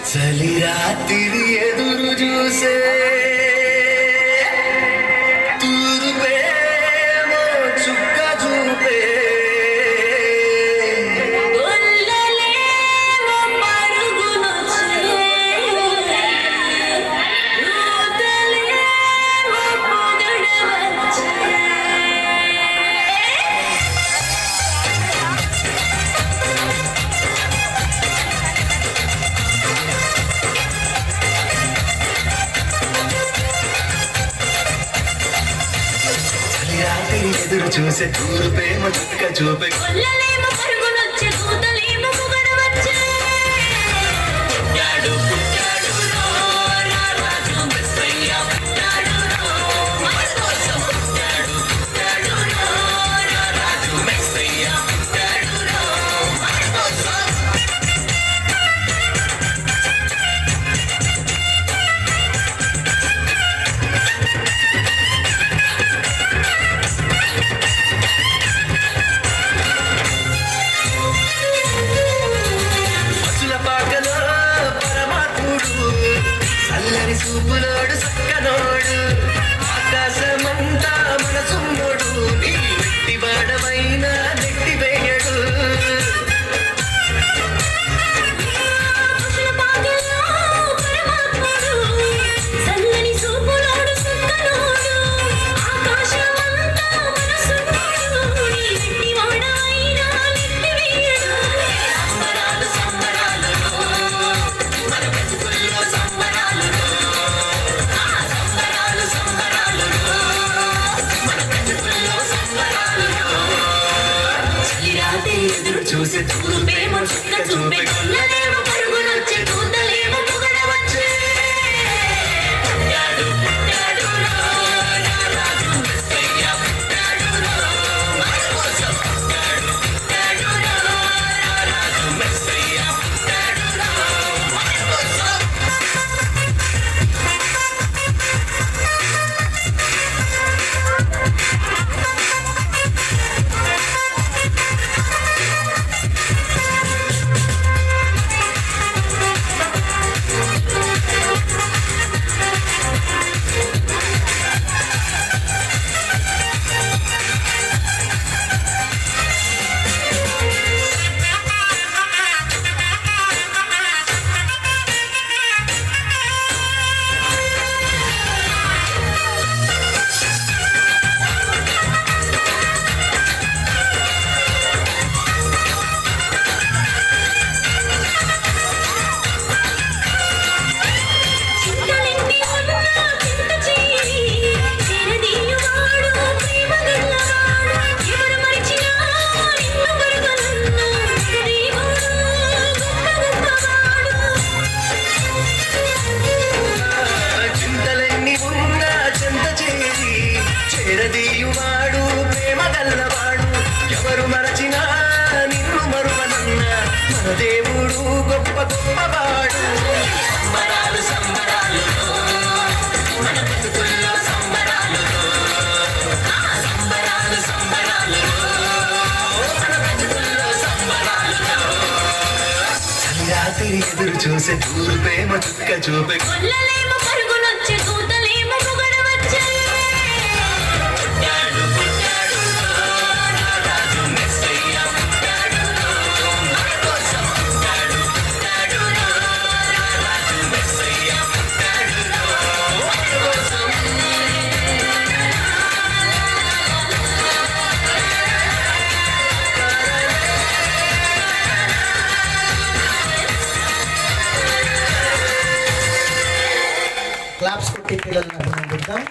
చలి రాత్రి ఎదురు చూసే తూర్పేమో చుక్క చూపే ఎదురు చూసే తూర్పేమో చుక్క చూపే చూపులోడు సక్కనోడు ఆకాశమంతా మనసున్నోడు నీ వెట్టి వాడమైన నెట్టి వేయడు చూసే తూర్పేమో చుక్క చూపే కొల్లలేమో పరుగునొచ్చే కూతలేమో పొగడవచ్చే పుట్టాడు పుట్టాడు రాజు మెస్సయ్య పుట్టాడు మన కోసం పుట్టాడు పుట్టాడు రాజు మెస్సయ్య పుట్టాడు మన కోసం ఎరదీయువాడు ప్రేమ గల్లవాడు ఎవరు మరచినా నిన్ను మరువనన్న మన దేవుడు గొప్ప గొప్పవాడు సంబరాలు సంబరాలు మన బతుకుల్లో సంబరాలు సంబరాలు సంబరాలు మన బతుకుల్లో సంబరాలు చలి రాత్రి ఎదురు చూసే తూర్పేమో చుక్క చూపే కొల్లలేమో పరుగునొచ్చే కూతలేమో పొగడవచ్చే క్లాప్స్ కొట్టి పిల్లలను అభినందిద్దాం.